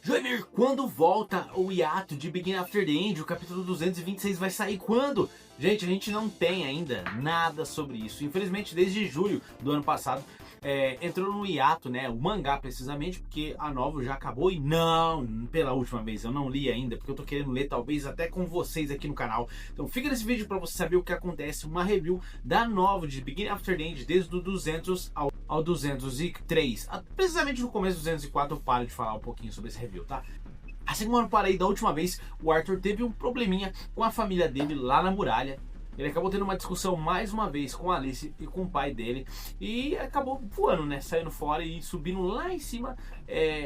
Joemir, quando volta o hiato de Begin After the End? O capítulo 226 vai sair quando? Gente, a gente não tem ainda nada sobre isso. Infelizmente, desde julho do ano passado, entrou no hiato, né? O mangá, precisamente, porque a novel já acabou. E não, pela última vez, eu não li ainda, porque eu tô querendo ler, talvez, até com vocês aqui no canal. Então fica nesse vídeo pra você saber o que acontece. Uma review da novel de Begin After the End, desde o 200 ao 203. Precisamente no começo do 204 eu paro de falar um pouquinho sobre esse review, tá? Assim como eu parei da última vez, o Arthur teve um probleminha com a família dele lá na muralha. Ele acabou tendo uma discussão mais uma vez com a Alice e com o pai dele. E acabou voando, né? Saindo fora e subindo lá em cima,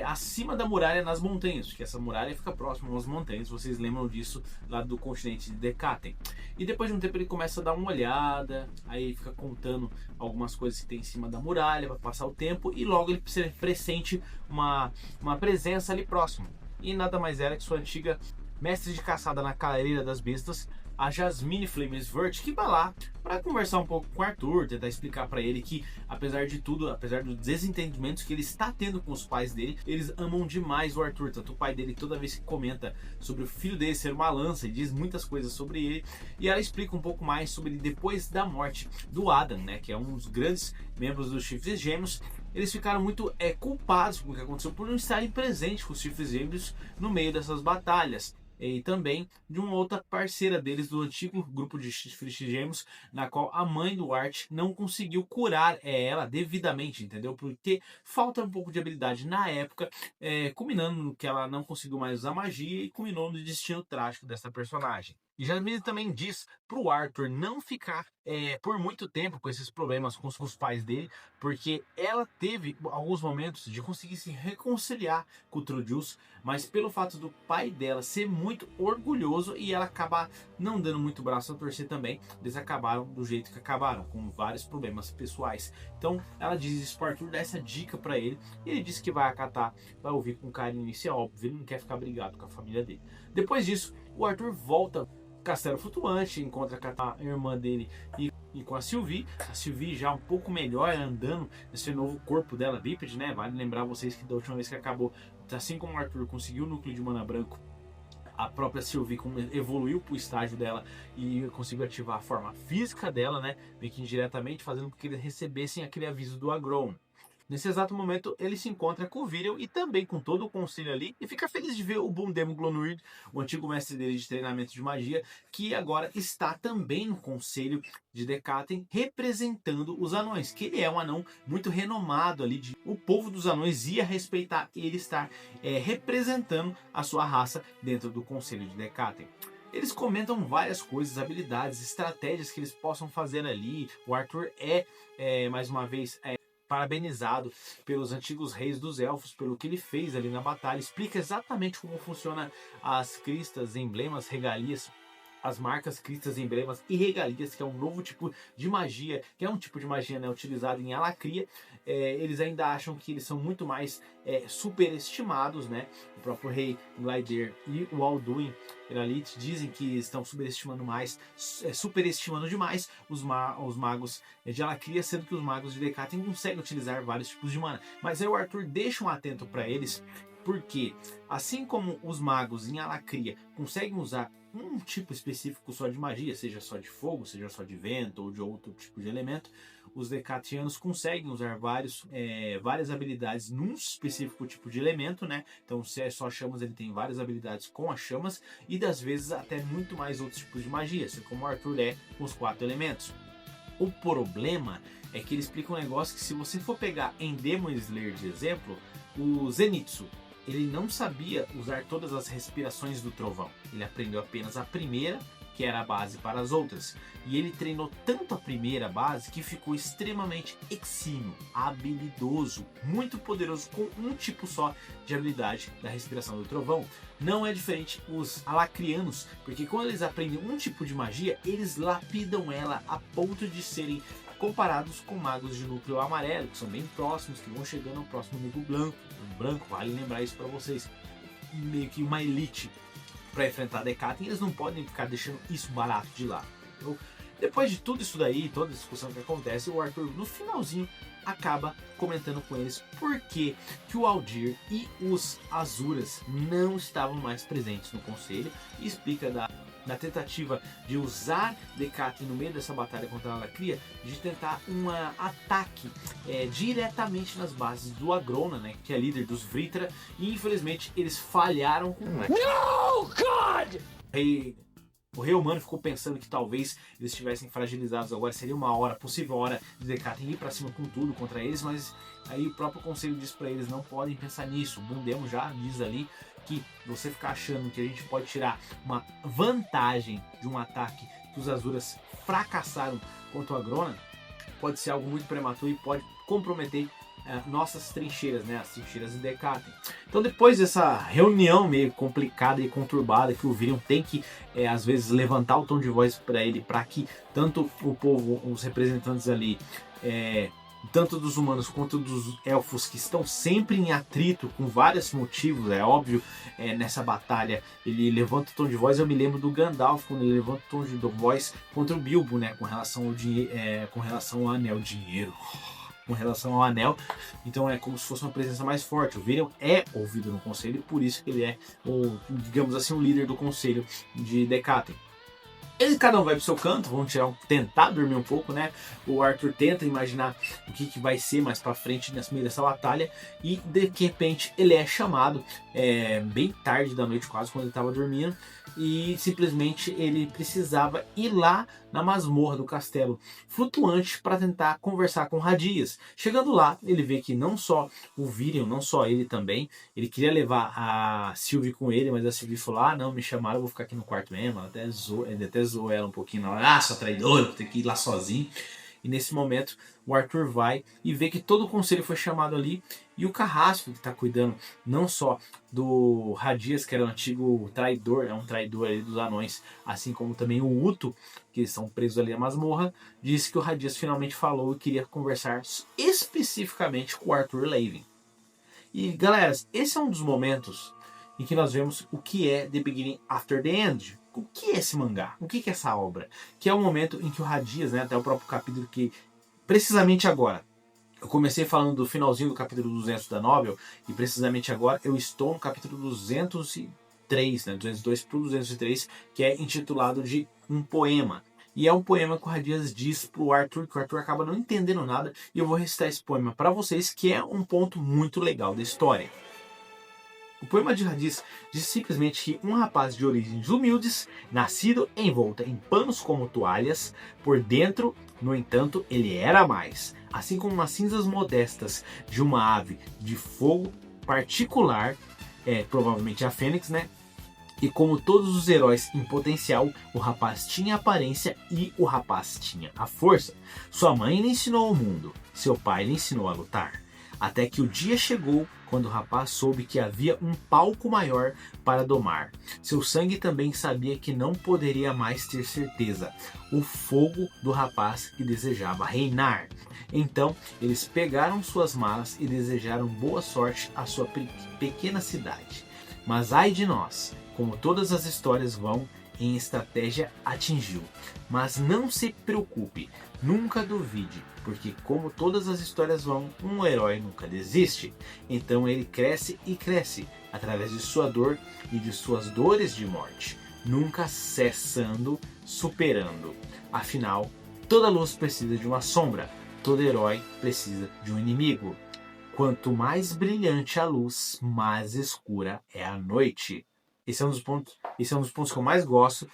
acima da muralha nas montanhas. Porque essa muralha fica próxima às montanhas. Vocês lembram disso lá do continente de Decatem. E depois de um tempo ele começa a dar uma olhada. Aí fica contando algumas coisas que tem em cima da muralha para passar o tempo. E logo ele pressente uma presença ali próximo. E nada mais era que sua antiga mestre de caçada na Clareira das Bestas, a Jasmine Flamesvert, que vai lá para conversar um pouco com o Arthur, tentar explicar para ele que, apesar de tudo, apesar dos desentendimentos que ele está tendo com os pais dele, eles amam demais o Arthur. Tanto o pai dele, toda vez que comenta sobre o filho dele ser uma lança, e diz muitas coisas sobre ele. E ela explica um pouco mais sobre ele depois da morte do Adam, né, que é um dos grandes membros dos Chifres Gêmeos. Eles ficaram muito culpados com o que aconteceu por não estarem presentes com os Chifres Gêmeos no meio dessas batalhas. E também de uma outra parceira deles do antigo grupo de Chifres Gêmeos, na qual a mãe do Art não conseguiu curar ela devidamente, entendeu? Porque falta um pouco de habilidade na época, culminando no que ela não conseguiu mais usar magia e culminou no destino trágico dessa personagem. E Jasmine também diz pro Arthur não ficar por muito tempo com esses problemas com os pais dele, porque ela teve alguns momentos de conseguir se reconciliar com o Trudeus, mas pelo fato do pai dela ser muito orgulhoso e ela acabar não dando muito braço a torcer também, eles acabaram do jeito que acabaram, com vários problemas pessoais. Então ela diz isso pro Arthur, dá essa dica pra ele, e ele diz que vai acatar, vai ouvir com carinho, isso é óbvio, ele não quer ficar brigado com a família dele. Depois disso, o Arthur volta Castelo Flutuante, encontra a irmã dele e com a Sylvie já um pouco melhor, andando nesse novo corpo dela, bípede, né? Vale lembrar vocês que da última vez que acabou, assim como o Arthur conseguiu o núcleo de mana branco, a própria Sylvie evoluiu para o estágio dela e conseguiu ativar a forma física dela, né? Meio que indiretamente, fazendo com que eles recebessem aquele aviso do Agron. Nesse exato momento, ele se encontra com o Viriel e também com todo o conselho ali, e fica feliz de ver o Bundemo Glonwyrd, o antigo mestre dele de treinamento de magia, que agora está também no conselho de Decatem, representando os anões, que ele é um anão muito renomado ali, o povo dos anões ia respeitar ele estar representando a sua raça dentro do conselho de Decatem. Eles comentam várias coisas, habilidades, estratégias que eles possam fazer ali. O Arthur mais uma vez, parabenizado pelos antigos reis dos elfos, pelo que ele fez ali na batalha. Explica exatamente como funciona as cristas, emblemas, regalias, as marcas, cristas, emblemas e regalias, que é um novo tipo de magia, que é um tipo de magia, né, utilizado em Alacria. Eles ainda acham que eles são muito mais superestimados, né? O próprio rei Glyder e o Alduin Iralit dizem que estão superestimando demais os magos de Alacria, sendo que os magos de Decatem conseguem utilizar vários tipos de mana. Mas aí o Arthur deixa um atento para eles, porque assim como os magos em Alacria conseguem usar um tipo específico só de magia, seja só de fogo, seja só de vento ou de outro tipo de elemento, os decatianos conseguem usar várias habilidades num específico tipo de elemento, né? Então se é só chamas, ele tem várias habilidades com as chamas e das vezes até muito mais outros tipos de magia, assim como o Arthur com os 4 elementos. O problema é que ele explica um negócio que, se você for pegar em Demon Slayer de exemplo, o Zenitsu, ele não sabia usar todas as respirações do trovão. Ele aprendeu apenas a primeira, que era a base para as outras. E ele treinou tanto a primeira base que ficou extremamente exímio, habilidoso, muito poderoso com um tipo só de habilidade da respiração do trovão. Não é diferente os alacrianos, porque quando eles aprendem um tipo de magia, eles lapidam ela a ponto de serem comparados com magos de núcleo amarelo, que são bem próximos, que vão chegando ao próximo núcleo branco. Vale lembrar isso para vocês. Meio que uma elite para enfrentar Decatem, eles não podem ficar deixando isso barato de lado. Então, depois de tudo isso daí, toda a discussão que acontece, o Arthur no finalzinho acaba comentando com eles por que o Aldir e os Azuras não estavam mais presentes no conselho e explica da tentativa de usar Decatur no meio dessa batalha contra a Lacria, de tentar um ataque diretamente nas bases do Agrona, né, que é líder dos Vritra, e infelizmente eles falharam com No, God! O rei humano ficou pensando que talvez eles estivessem fragilizados agora, seria uma hora, possível hora de Decatur ir pra cima com tudo contra eles, mas aí o próprio conselho diz pra eles, não podem pensar nisso. O Bundemo já diz ali que você ficar achando que a gente pode tirar uma vantagem de um ataque que os Azuras fracassaram contra o Agrona, pode ser algo muito prematuro e pode comprometer nossas trincheiras, né, as trincheiras de Decatur. Então depois dessa reunião meio complicada e conturbada que o Virion tem que às vezes levantar o tom de voz para ele, para que tanto o povo, os representantes ali, tanto dos humanos quanto dos elfos, que estão sempre em atrito com vários motivos, é óbvio, nessa batalha ele levanta o tom de voz. Eu me lembro do Gandalf quando ele levanta o tom de voz contra o Bilbo, né, com relação ao anel, dinheiro, com relação ao anel. Então é como se fosse uma presença mais forte. O Virion é ouvido no conselho, por isso que ele é digamos assim, o líder do conselho de Decatur. Cada um vai pro seu canto, vão tentar dormir um pouco, né? O Arthur tenta imaginar o que vai ser mais pra frente nesse meio dessa batalha, e de repente ele é chamado bem tarde da noite, quase quando ele estava dormindo, e simplesmente ele precisava ir lá na masmorra do castelo flutuante para tentar conversar com Radias. Chegando lá, ele vê que não só o Virion, não só ele também, ele queria levar a Sylvie com ele, mas a Sylvie falou, não, me chamaram, eu vou ficar aqui no quarto mesmo. Ele até zoou ela um pouquinho, sua traidora, vou ter que ir lá sozinho. E nesse momento o Arthur vai e vê que todo o conselho foi chamado ali, e o Carrasco, que está cuidando não só do Radias, que era um antigo traidor, um traidor ali dos anões, assim como também o Uto, que estão presos ali na masmorra, disse que o Radias finalmente falou e queria conversar especificamente com o Arthur Levin. E galera, esse é um dos momentos em que nós vemos o que é The Beginning After the End. O que é esse mangá? O que é essa obra? Que é o momento em que o Radias, né, até o próprio capítulo que, precisamente agora, eu comecei falando do finalzinho do capítulo 200 da novel, e precisamente agora eu estou no capítulo 203, né, 202 para o 203, que é intitulado de Um Poema. E é um poema que o Radias diz pro Arthur, que o Arthur acaba não entendendo nada, e eu vou recitar esse poema para vocês, que é um ponto muito legal da história. O poema de Radias diz simplesmente que um rapaz de origens humildes, nascido envolto em panos como toalhas, por dentro, no entanto, ele era mais. Assim como nas cinzas modestas de uma ave de fogo particular, provavelmente a Fênix, né? E como todos os heróis em potencial, o rapaz tinha aparência e o rapaz tinha a força. Sua mãe lhe ensinou o mundo, seu pai lhe ensinou a lutar. Até que o dia chegou quando o rapaz soube que havia um palco maior para domar. Seu sangue também sabia que não poderia mais ter certeza. O fogo do rapaz que desejava reinar. Então eles pegaram suas malas e desejaram boa sorte à sua pequena cidade. Mas ai de nós, como todas as histórias vão, em estratégia atingiu. Mas não se preocupe, nunca duvide, porque como todas as histórias vão, um herói nunca desiste. Então ele cresce e cresce, através de sua dor e de suas dores de morte, nunca cessando, superando. Afinal, toda luz precisa de uma sombra, todo herói precisa de um inimigo. Quanto mais brilhante a luz, mais escura é a noite. Esse é um dos pontos que eu mais gosto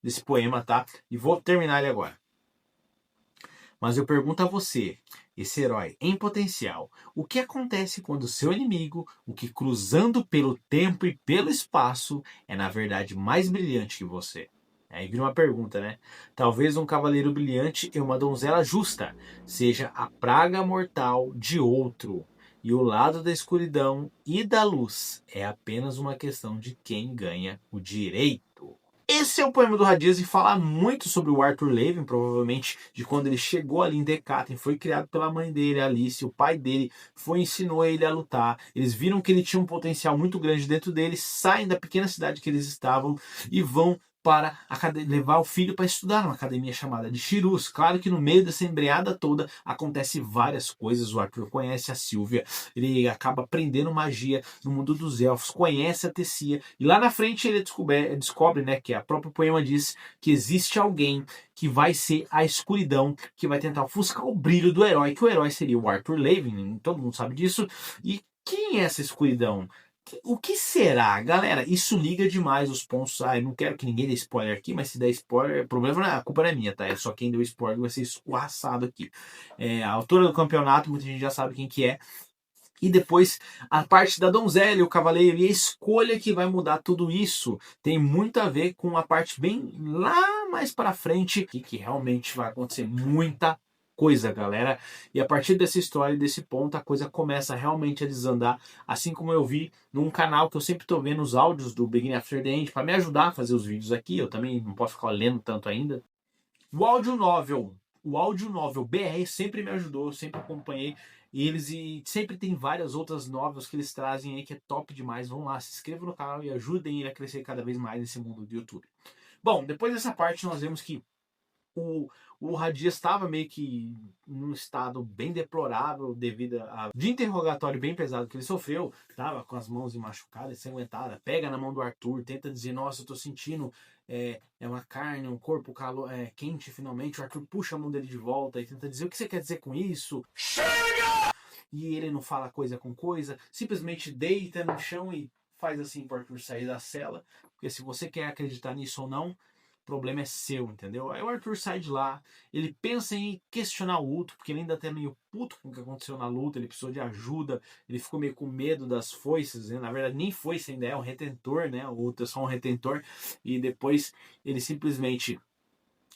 desse poema, tá? E vou terminar ele agora. Mas eu pergunto a você, esse herói em potencial, o que acontece quando seu inimigo, o que cruzando pelo tempo e pelo espaço, é na verdade mais brilhante que você? Aí vira uma pergunta, né? Talvez um cavaleiro brilhante e uma donzela justa seja a praga mortal de outro. E o lado da escuridão e da luz é apenas uma questão de quem ganha o direito. Esse é o poema do Radias e fala muito sobre o Arthur Levin, provavelmente de quando ele chegou ali em Decatur, foi criado pela mãe dele, Alice, o pai dele ensinou ele a lutar. Eles viram que ele tinha um potencial muito grande dentro dele, saem da pequena cidade que eles estavam e vão para levar o filho para estudar numa academia chamada de Shirus. Claro que no meio dessa embreada toda acontece várias coisas. O Arthur conhece a Sylvia, ele acaba aprendendo magia no mundo dos elfos, conhece a Tessia, e lá na frente ele descobre, né, que a própria poema diz que existe alguém que vai ser a escuridão, que vai tentar ofuscar o brilho do herói, que o herói seria o Arthur Levin, todo mundo sabe disso. E quem é essa escuridão? O que será? Galera, isso liga demais os pontos. Eu não quero que ninguém dê spoiler aqui, mas se der spoiler, o problema não é, a culpa não é minha, tá? É só quem deu spoiler vai ser escorraçado aqui. A autora do campeonato, muita gente já sabe quem que é. E depois a parte da donzela, o cavaleiro e a escolha que vai mudar tudo isso tem muito a ver com a parte bem lá mais para frente, que realmente vai acontecer muita coisa, galera. E a partir dessa história, desse ponto, a coisa começa realmente a desandar, assim como eu vi num canal que eu sempre tô vendo os áudios do Beginning After the End para me ajudar a fazer os vídeos aqui. Eu também não posso ficar lendo tanto ainda. O áudio novel BR sempre me ajudou, sempre acompanhei eles e sempre tem várias outras novels que eles trazem aí que é top demais. Vão lá, se inscrevam no canal e ajudem ele a crescer cada vez mais nesse mundo do YouTube. Bom, depois dessa parte nós vemos que o Radias estava meio que num estado bem deplorável devido de interrogatório bem pesado que ele sofreu, estava com as mãos machucadas, ensanguentadas, pega na mão do Arthur, tenta dizer, nossa, eu tô sentindo uma carne, um corpo quente finalmente, o Arthur puxa a mão dele de volta e tenta dizer, o que você quer dizer com isso? Chega! E ele não fala coisa com coisa, simplesmente deita no chão e faz assim para o Arthur sair da cela, porque se você quer acreditar nisso ou não, o problema é seu, entendeu? Aí o Arthur sai de lá, ele pensa em questionar o Uto, porque ele ainda tá meio puto com o que aconteceu na luta, ele precisou de ajuda, ele ficou meio com medo das foices, né? Na verdade nem foice ainda é um retentor, né? O Uto é só um retentor, e depois ele simplesmente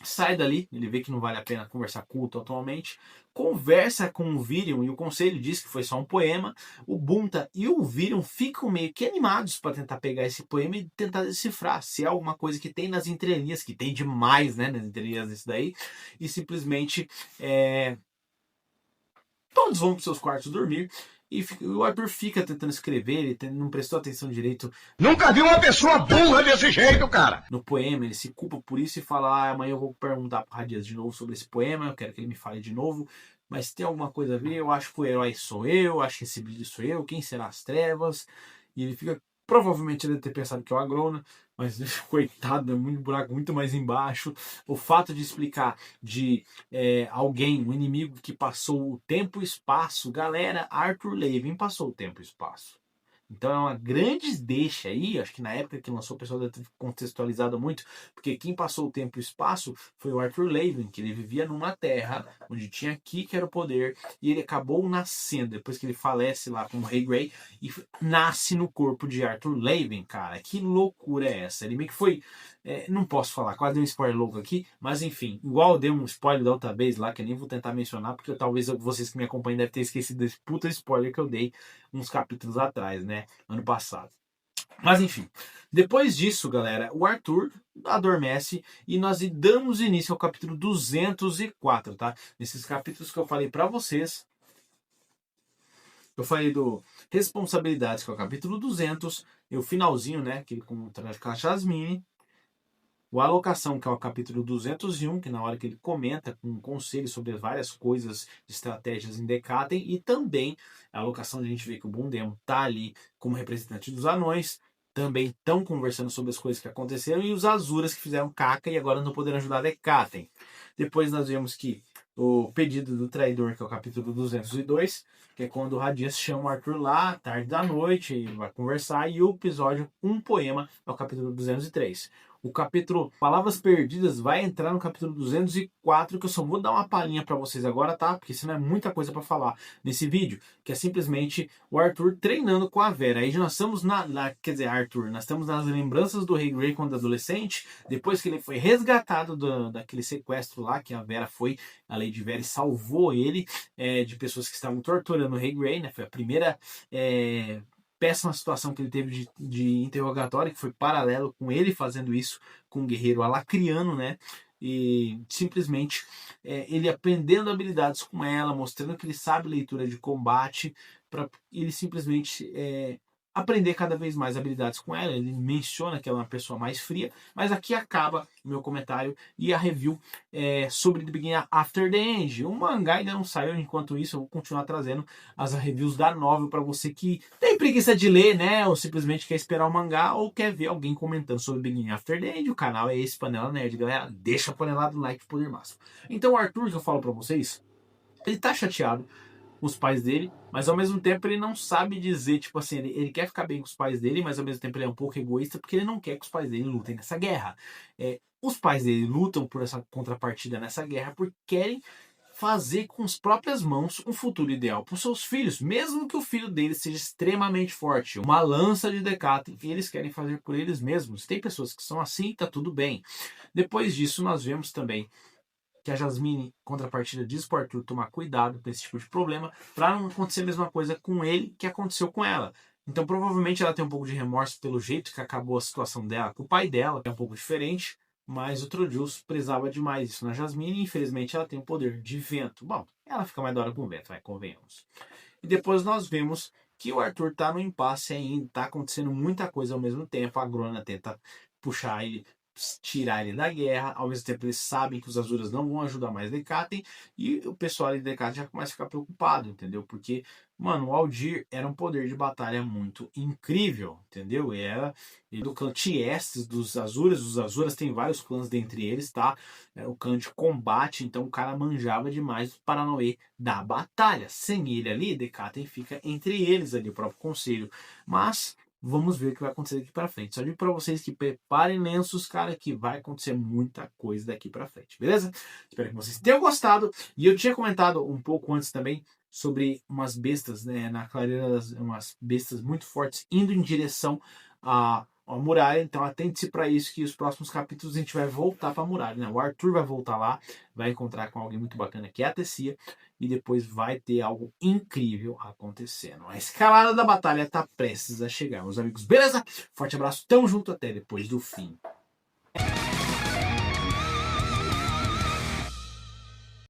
sai dali, ele vê que não vale a pena conversar com o Uto atualmente, conversa com o Virion e o conselho diz que foi só um poema. O Bunta e o Virion ficam meio que animados para tentar pegar esse poema e tentar decifrar se é alguma coisa que tem nas entrelinhas, que tem demais, né, nas entrelinhas desse daí, e simplesmente todos vão para seus quartos dormir. E o Arthur fica tentando escrever, ele não prestou atenção direito. Nunca vi uma pessoa burra desse jeito, cara! No poema, ele se culpa por isso e fala, amanhã eu vou perguntar pro Radias de novo sobre esse poema, eu quero que ele me fale de novo, mas tem alguma coisa a ver, eu acho que o herói sou eu acho que esse brilho sou eu, quem será as trevas? E ele fica, provavelmente ele deve ter pensado que é o Agrona, mas coitado, é muito buraco muito mais embaixo. O fato de explicar de alguém, um inimigo que passou o tempo e espaço, galera, Arthur Levin passou o tempo e espaço. Então é uma grande deixa aí, acho que na época que lançou o pessoal deve ter contextualizado muito, porque quem passou o tempo e o espaço foi o Arthur Levin, que ele vivia numa terra onde tinha Ki, que era o poder, e ele acabou nascendo, depois que ele falece lá com o Rei Grey, e nasce no corpo de Arthur Levin, cara, que loucura é essa? Ele meio que foi, não posso falar, quase dei um spoiler louco aqui, mas enfim, igual eu dei um spoiler da outra vez lá, que eu nem vou tentar mencionar, porque talvez vocês que me acompanham devem ter esquecido desse puta spoiler que eu dei uns capítulos atrás, né? Ano passado. Mas enfim, depois disso, galera, o Arthur adormece e nós damos início ao capítulo 204, tá? Nesses capítulos que eu falei pra vocês, eu falei do Responsabilidades, que é o capítulo 200, e o finalzinho, né, que ele contra a Jasmine, o Alocação, que é o capítulo 201, que na hora que ele comenta com um conselho sobre várias coisas, estratégias em Decatem, e também a Alocação, a gente vê que o Bundemo tá ali como representante dos anões, também estão conversando sobre as coisas que aconteceram, e os Azuras que fizeram caca e agora não poderam ajudar Decatem. Depois nós vemos que o Pedido do Traidor, que é o capítulo 202, que é quando o Radias chama o Arthur lá, tarde da noite, e vai conversar, e o episódio Um Poema, é o capítulo 203. O capítulo Palavras Perdidas vai entrar no capítulo 204, que eu só vou dar uma palhinha para vocês agora, tá? Porque senão é muita coisa para falar nesse vídeo, que é simplesmente o Arthur treinando com a Vera. Aí nós estamos quer dizer, Arthur, nós estamos nas lembranças do Rei Grey quando adolescente, depois que ele foi resgatado daquele sequestro lá, que a Vera foi, a Lady Vera, e salvou ele de pessoas que estavam torturando o Rei Grey, né? Foi a primeira péssima situação que ele teve de interrogatório, que foi paralelo com ele fazendo isso com um guerreiro alacriano, né? E simplesmente ele aprendendo habilidades com ela, mostrando que ele sabe leitura de combate, para ele simplesmente aprender cada vez mais habilidades com ela. Ele menciona que ela é uma pessoa mais fria, mas aqui acaba o meu comentário e a review sobre The Beginning After the End. O mangá ainda não saiu, enquanto isso eu vou continuar trazendo as reviews da novel para você que tem preguiça de ler, né, ou simplesmente quer esperar o mangá ou quer ver alguém comentando sobre The Beginning After the End. O canal é esse, Panela Nerd, galera. Deixa a panelada do like, poder máximo. Então o Arthur, que eu falo para vocês, ele tá chateado com os pais dele, mas ao mesmo tempo ele não sabe dizer, tipo assim, ele quer ficar bem com os pais dele, mas ao mesmo tempo ele é um pouco egoísta porque ele não quer que os pais dele lutem nessa guerra. Os pais dele lutam por essa contrapartida nessa guerra porque querem fazer com as próprias mãos um futuro ideal para os seus filhos, mesmo que o filho deles seja extremamente forte, uma lança de Decathlon, e eles querem fazer por eles mesmos. Tem pessoas que são assim, tá tudo bem. Depois disso, nós vemos também que a Jasmine, contrapartida, diz pro Arthur tomar cuidado com esse tipo de problema para não acontecer a mesma coisa com ele que aconteceu com ela. Então provavelmente ela tem um pouco de remorso pelo jeito que acabou a situação dela com o pai dela, que é um pouco diferente, mas o Trojus prezava demais isso na Jasmine e infelizmente ela tem o poder de vento. Bom, ela fica mais da hora com o vento, vai, convenhamos. E depois nós vemos que o Arthur tá no impasse ainda, tá acontecendo muita coisa ao mesmo tempo, a Grona tenta puxar ele, tirar ele da guerra, ao mesmo tempo eles sabem que os Azuras não vão ajudar mais Decathlon, e o pessoal ali de Decathlon já começa a ficar preocupado, entendeu? Porque, mano, o Aldir era um poder de batalha muito incrível, entendeu? Era do clã Tiestes dos Azuras, os Azuras tem vários clãs dentre eles, tá? Era o clã de combate, então o cara manjava demais do Paranauê da batalha. Sem ele ali, Decathlon fica entre eles ali, o próprio conselho. Mas vamos ver o que vai acontecer daqui para frente. Só digo para vocês que preparem lenços, cara, que vai acontecer muita coisa daqui para frente, beleza? Espero que vocês tenham gostado. E eu tinha comentado um pouco antes também sobre umas bestas, né, na clareira, umas bestas muito fortes indo em direção à muralha. Então atente-se para isso, que os próximos capítulos a gente vai voltar para a muralha, né? O Arthur vai voltar lá, vai encontrar com alguém muito bacana que é a Tessia, e depois vai ter algo incrível acontecendo. A escalada da batalha está prestes a chegar, meus amigos. Beleza? Forte abraço, tamo junto, até depois do fim.